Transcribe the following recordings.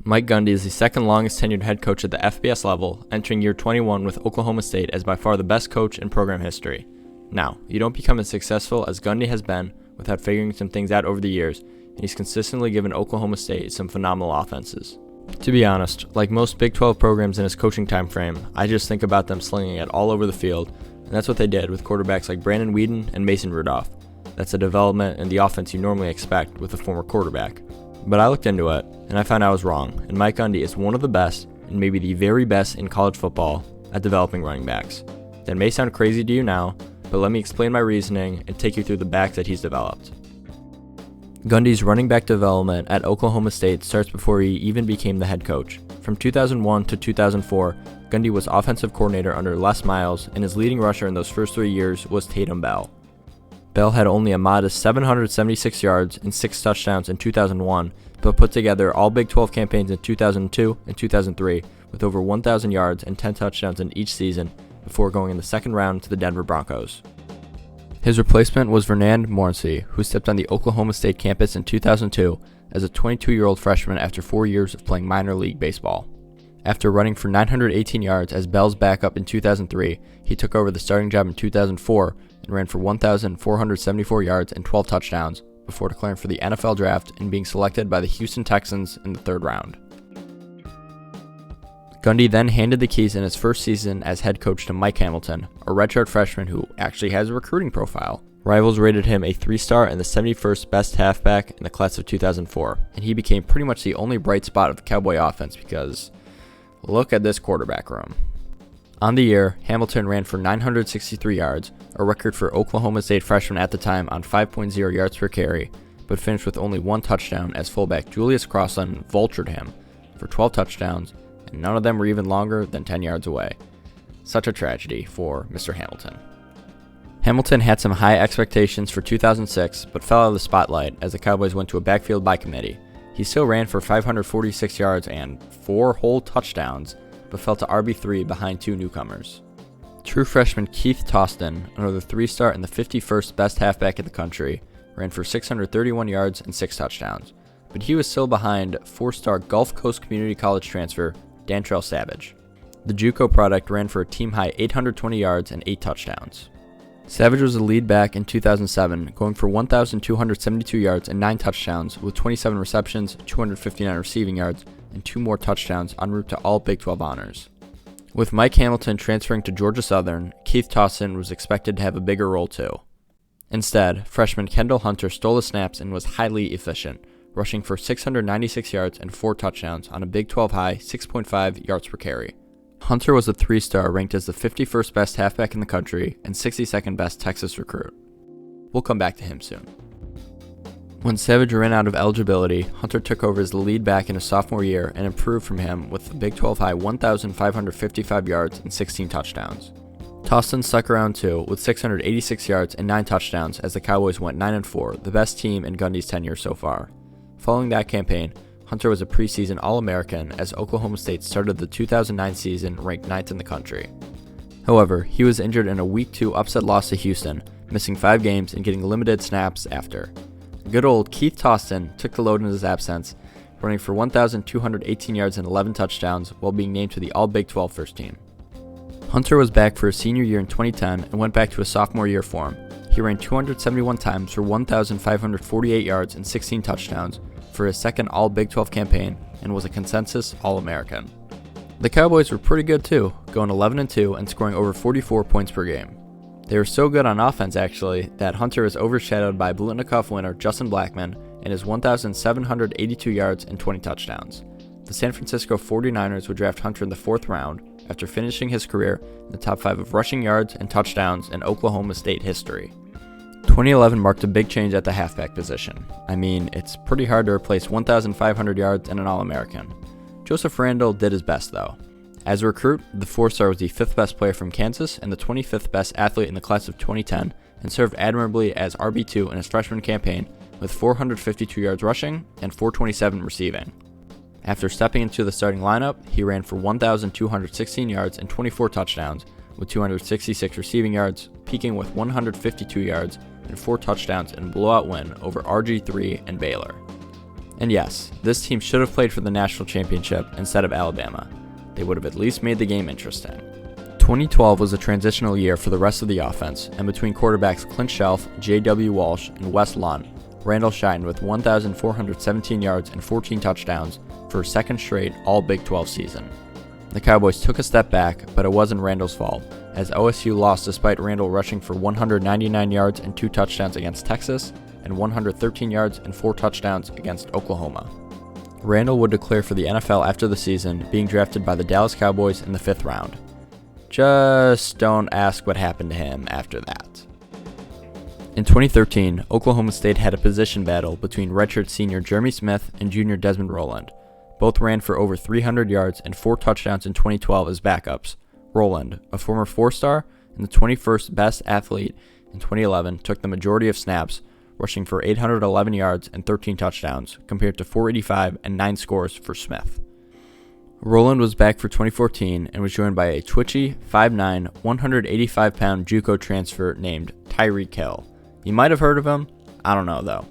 Mike Gundy is the second longest tenured head coach at the FBS level, entering year 21 with Oklahoma State as by far the best coach in program history. Now, you don't become as successful as Gundy has been without figuring some things out over the years, and he's consistently given Oklahoma State some phenomenal offenses. To be honest, like most Big 12 programs in his coaching time frame, I just think about them slinging it all over the field, and that's what they did with quarterbacks like Brandon Weeden and Mason Rudolph. That's a development in the offense you normally expect with a former quarterback. But I looked into it, and I found I was wrong, and Mike Gundy is one of the best, and maybe the very best in college football, at developing running backs. That may sound crazy to you now, but let me explain my reasoning and take you through the backs that he's developed. Gundy's running back development at Oklahoma State starts before he even became the head coach. From 2001 to 2004, Gundy was offensive coordinator under Les Miles, and his leading rusher in those first 3 years was Tatum Bell. Bell had only a modest 776 yards and 6 touchdowns in 2001, but put together all Big 12 campaigns in 2002 and 2003 with over 1,000 yards and 10 touchdowns in each season before going in the second round to the Denver Broncos. His replacement was Vernand Morency, who stepped on the Oklahoma State campus in 2002 as a 22-year-old freshman after 4 years of playing minor league baseball. After running for 918 yards as Bell's backup in 2003, he took over the starting job in 2004 and ran for 1,474 yards and 12 touchdowns before declaring for the NFL draft and being selected by the Houston Texans in the third round. Gundy then handed the keys in his first season as head coach to Mike Hamilton, a redshirt freshman who actually has a recruiting profile. Rivals rated him a 3-star and the 71st best halfback in the class of 2004, and he became pretty much the only bright spot of the Cowboy offense because look at this quarterback room. On the year, Hamilton ran for 963 yards, a record for Oklahoma State freshmen at the time on 5.0 yards per carry, but finished with only 1 touchdown as fullback Julius Crossland vultured him for 12 touchdowns, and none of them were even longer than 10 yards away. Such a tragedy for Mr. Hamilton. Hamilton had some high expectations for 2006, but fell out of the spotlight as the Cowboys went to a backfield by committee. He still ran for 546 yards and 4 whole touchdowns, but fell to RB3 behind 2 newcomers. True freshman Keith Toston, another 3-star and the 51st best halfback in the country, ran for 631 yards and 6 touchdowns, but he was still behind 4-star Gulf Coast Community College transfer Dantrell Savage. The JUCO product ran for a team-high 820 yards and 8 touchdowns. Savage was the lead back in 2007, going for 1,272 yards and 9 touchdowns with 27 receptions, 259 receiving yards, and 2 more touchdowns en route to all Big 12 honors. With Mike Hamilton transferring to Georgia Southern, Keith Toston was expected to have a bigger role too. Instead, freshman Kendall Hunter stole the snaps and was highly efficient, rushing for 696 yards and 4 touchdowns on a Big 12 high 6.5 yards per carry. Hunter was a 3-star ranked as the 51st best halfback in the country and 62nd best Texas recruit. We'll come back to him soon. When Savage ran out of eligibility, Hunter took over as the lead back in his sophomore year and improved from him with a Big 12 high 1,555 yards and 16 touchdowns. Toston stuck around too with 686 yards and 9 touchdowns as the Cowboys went 9-4, the best team in Gundy's tenure so far. Following that campaign, Hunter was a preseason All-American as Oklahoma State started the 2009 season ranked 9th in the country. However, he was injured in a Week 2 upset loss to Houston, missing 5 games and getting limited snaps after. Good old Keith Toston took the load in his absence, running for 1,218 yards and 11 touchdowns while being named to the All-Big 12 first team. Hunter was back for his senior year in 2010 and went back to his sophomore year form. He ran 271 times for 1,548 yards and 16 touchdowns for his second All-Big 12 campaign and was a consensus All-American. The Cowboys were pretty good too, going 11-2 and scoring over 44 points per game. They were so good on offense actually that Hunter was overshadowed by Blitnikoff winner Justin Blackmon and his 1,782 yards and 20 touchdowns. The San Francisco 49ers would draft Hunter in the 4th round after finishing his career in the top 5 of rushing yards and touchdowns in Oklahoma State history. 2011 marked a big change at the halfback position. I mean, it's pretty hard to replace 1,500 yards and an All-American. Joseph Randle did his best though. As a recruit, the 4-star was the 5th best player from Kansas and the 25th best athlete in the class of 2010 and served admirably as RB2 in his freshman campaign with 452 yards rushing and 427 receiving. After stepping into the starting lineup, he ran for 1,216 yards and 24 touchdowns with 266 receiving yards, peaking with 152 yards and 4 touchdowns in a blowout win over RG3 and Baylor. And yes, this team should have played for the national championship instead of Alabama. They would have at least made the game interesting. 2012 was a transitional year for the rest of the offense, and between quarterbacks Clint Shelf, J.W. Walsh, and Wes Lunt, Randle shined with 1,417 yards and 14 touchdowns for a second straight All-Big 12 season. The Cowboys took a step back, but it wasn't Randle's fault, as OSU lost despite Randle rushing for 199 yards and 2 touchdowns against Texas, and 113 yards and 4 touchdowns against Oklahoma. Randle would declare for the NFL after the season, being drafted by the Dallas Cowboys in the 5th round. Just don't ask what happened to him after that. In 2013, Oklahoma State had a position battle between redshirt senior Jeremy Smith and junior Desmond Rowland. Both ran for over 300 yards and 4 touchdowns in 2012 as backups. Rowland, a former 4-star and the 21st best athlete in 2011, took the majority of snaps, rushing for 811 yards and 13 touchdowns, compared to 485 and 9 scores for Smith. Rowland was back for 2014 and was joined by a twitchy, 5'9", 185-pound JUCO transfer named Tyreek Hill. You might have heard of him, I don't know though.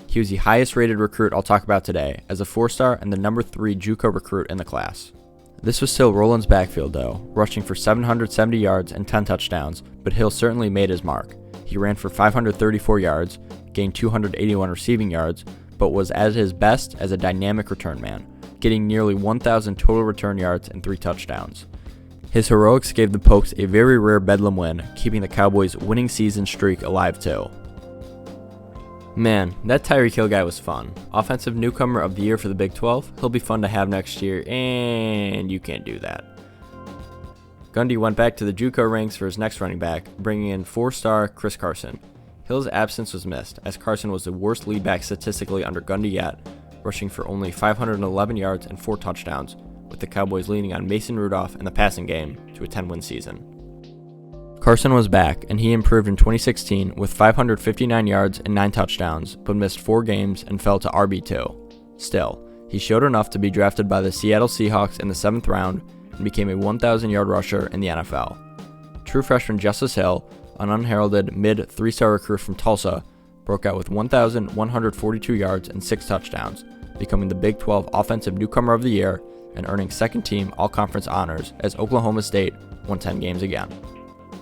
He was the highest rated recruit I'll talk about today, as a 4-star and the number 3 JUCO recruit in the class. This was still Rowland's backfield though, rushing for 770 yards and 10 touchdowns, but Hill certainly made his mark. He ran for 534 yards, gained 281 receiving yards, but was at his best as a dynamic return man, getting nearly 1,000 total return yards and 3 touchdowns. His heroics gave the Pokes a very rare Bedlam win, keeping the Cowboys' winning season streak alive too. Man, that Tyreek Hill guy was fun. Offensive newcomer of the year for the Big 12, he'll be fun to have next year, and you can't do that. Gundy went back to the JUCO ranks for his next running back, bringing in 4-star Chris Carson. Hill's absence was missed, as Carson was the worst lead back statistically under Gundy yet, rushing for only 511 yards and 4 touchdowns, with the Cowboys leaning on Mason Rudolph in the passing game to a 10-win season. Carson was back, and he improved in 2016 with 559 yards and 9 touchdowns, but missed 4 games and fell to RB2. Still, he showed enough to be drafted by the Seattle Seahawks in the 7th round and became a 1,000-yard rusher in the NFL. True freshman Justice Hill, an unheralded mid-3-star recruit from Tulsa, broke out with 1,142 yards and 6 touchdowns, becoming the Big 12 Offensive Newcomer of the Year and earning second-team All-Conference honors as Oklahoma State won 10 games again.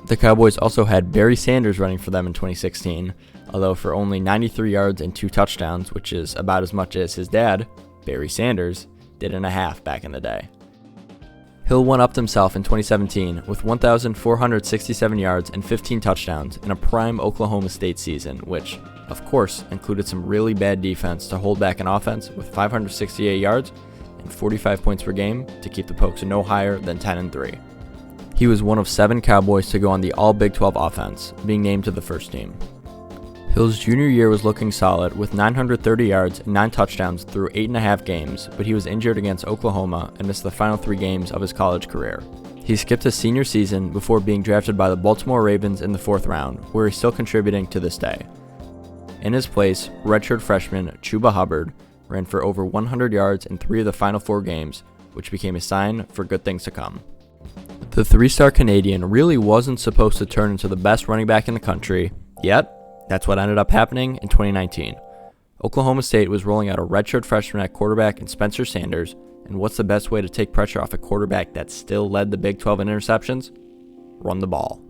The Cowboys also had Barry Sanders running for them in 2016, although for only 93 yards and 2 touchdowns, which is about as much as his dad, Barry Sanders, did in a half back in the day. Hill one-upped himself in 2017 with 1,467 yards and 15 touchdowns in a prime Oklahoma State season, which, of course, included some really bad defense to hold back an offense with 568 yards and 45 points per game to keep the Pokes no higher than 10-3. He was one of 7 Cowboys to go on the All-Big 12 offense, being named to the first team. Hill's junior year was looking solid with 930 yards and 9 touchdowns through 8.5 games, but he was injured against Oklahoma and missed the final 3 games of his college career. He skipped his senior season before being drafted by the Baltimore Ravens in the 4th round, where he's still contributing to this day. In his place, redshirt freshman Chuba Hubbard ran for over 100 yards in 3 of the final 4 games, which became a sign for good things to come. The 3-star Canadian really wasn't supposed to turn into the best running back in the country, yet that's what ended up happening in 2019. Oklahoma State was rolling out a redshirt freshman at quarterback in Spencer Sanders, and what's the best way to take pressure off a quarterback that still led the Big 12 in interceptions? Run the ball.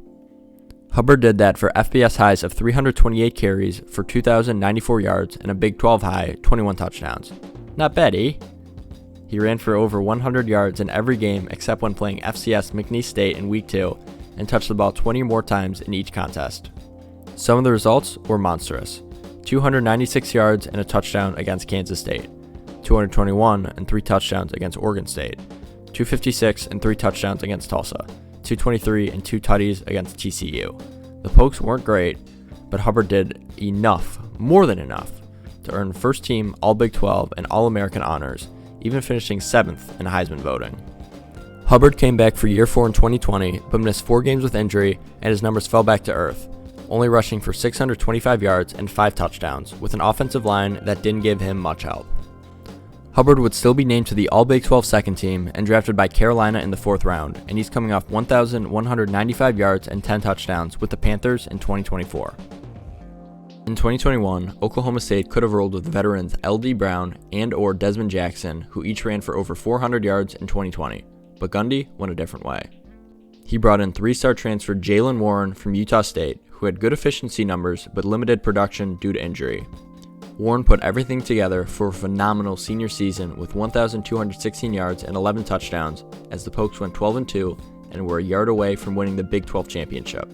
Hubbard did that for FBS highs of 328 carries for 2,094 yards and a Big 12 high, 21 touchdowns. Not bad, eh? He ran for over 100 yards in every game except when playing FCS McNeese State in Week 2 and touched the ball 20 more times in each contest. Some of the results were monstrous. 296 yards and a touchdown against Kansas State, 221 and 3 touchdowns against Oregon State, 256 and 3 touchdowns against Tulsa, 223 and 2 tutties against TCU. The Pokes weren't great, but Hubbard did enough, more than enough, to earn first-team All-Big 12 and All-American honors, even finishing 7th in Heisman voting. Hubbard came back for year 4 in 2020, but missed 4 games with injury, and his numbers fell back to earth, only rushing for 625 yards and 5 touchdowns, with an offensive line that didn't give him much help. Hubbard would still be named to the All-Big 12 second team and drafted by Carolina in the 4th round, and he's coming off 1,195 yards and 10 touchdowns with the Panthers in 2024. In 2021, Oklahoma State could have rolled with veterans L.D. Brown and/or Desmond Jackson, who each ran for over 400 yards in 2020, but Gundy went a different way. He brought in three-star transfer Jaylen Warren from Utah State, who had good efficiency numbers but limited production due to injury. Warren put everything together for a phenomenal senior season with 1,216 yards and 11 touchdowns as the Pokes went 12-2 and were a yard away from winning the Big 12 championship.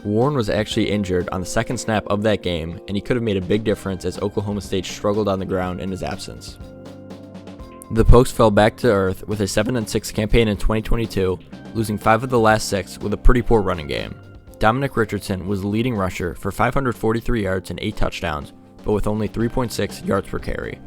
Warren was actually injured on the second snap of that game, and he could have made a big difference as Oklahoma State struggled on the ground in his absence. The Pokes fell back to earth with a 7-6 campaign in 2022, losing 5 of the last 6 with a pretty poor running game. Dominic Richardson was the leading rusher for 543 yards and 8 touchdowns, but with only 3.6 yards per carry.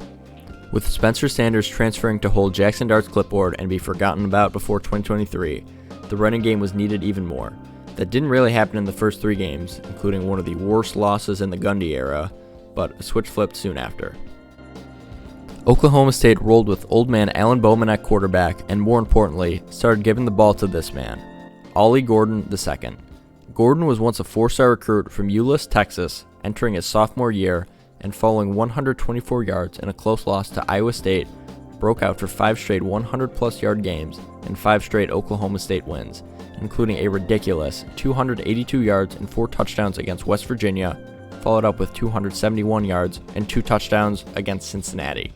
With Spencer Sanders transferring to hold Jackson Dart's clipboard and be forgotten about before 2023, the running game was needed even more. That didn't really happen in the first 3 games, including one of the worst losses in the Gundy era, but a switch flipped soon after. Oklahoma State rolled with old man Alan Bowman at quarterback and, more importantly, started giving the ball to this man, Ollie Gordon II. Gordon was once a 4-star recruit from Euless, Texas, entering his sophomore year and following 124 yards in a close loss to Iowa State, broke out for 5 straight 100-plus yard games and 5 straight Oklahoma State wins, including a ridiculous 282 yards and 4 touchdowns against West Virginia, followed up with 271 yards and 2 touchdowns against Cincinnati.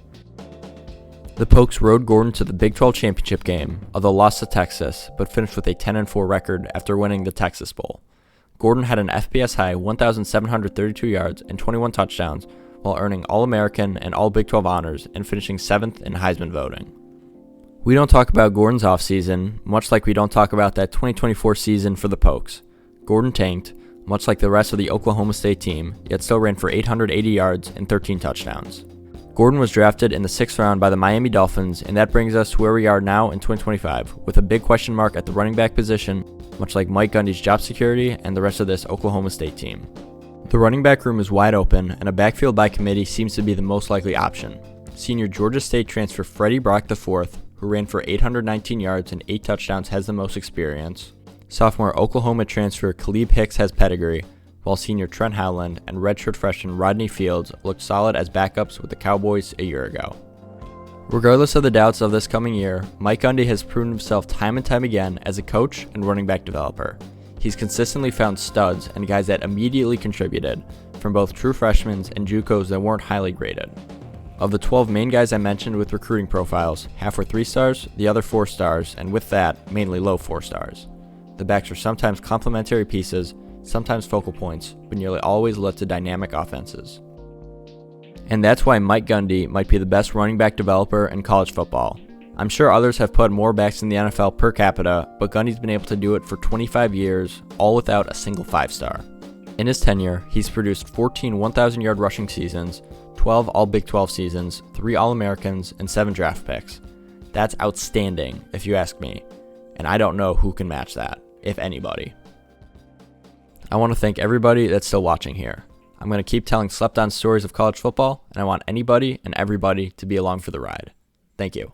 The Pokes rode Gordon to the Big 12 championship game, although lost to Texas, but finished with a 10-4 record after winning the Texas Bowl. Gordon had an FBS high 1,732 yards and 21 touchdowns, while earning All-American and All-Big 12 honors and finishing 7th in Heisman voting. We don't talk about Gordon's offseason, much like we don't talk about that 2024 season for the Pokes. Gordon tanked, much like the rest of the Oklahoma State team, yet still ran for 880 yards and 13 touchdowns. Gordon was drafted in the 6th round by the Miami Dolphins, and that brings us to where we are now in 2025, with a big question mark at the running back position, much like Mike Gundy's job security and the rest of this Oklahoma State team. The running back room is wide open, and a backfield by committee seems to be the most likely option. Senior Georgia State transfer Freddie Brock IV, who ran for 819 yards and 8 touchdowns, has the most experience. Sophomore Oklahoma transfer Khalib Hicks has pedigree, while senior Trent Howland and redshirt freshman Rodney Fields looked solid as backups with the Cowboys a year ago. Regardless of the doubts of this coming year, Mike Gundy has proven himself time and time again as a coach and running back developer. He's consistently found studs and guys that immediately contributed, from both true freshmen and JUCOs that weren't highly graded. Of the 12 main guys I mentioned with recruiting profiles, half were 3 stars, the other 4 stars, and with that, mainly low 4 stars. The backs are sometimes complementary pieces, sometimes focal points, but nearly always led to dynamic offenses. And that's why Mike Gundy might be the best running back developer in college football. I'm sure others have put more backs in the NFL per capita, but Gundy's been able to do it for 25 years, all without a single 5-star. In his tenure, he's produced 14 1,000-yard rushing seasons, 12 All-Big 12 seasons, 3 All-Americans, and 7 draft picks. That's outstanding, if you ask me, and I don't know who can match that, if anybody. I want to thank everybody that's still watching here. I'm going to keep telling slept-on stories of college football, and I want anybody and everybody to be along for the ride. Thank you.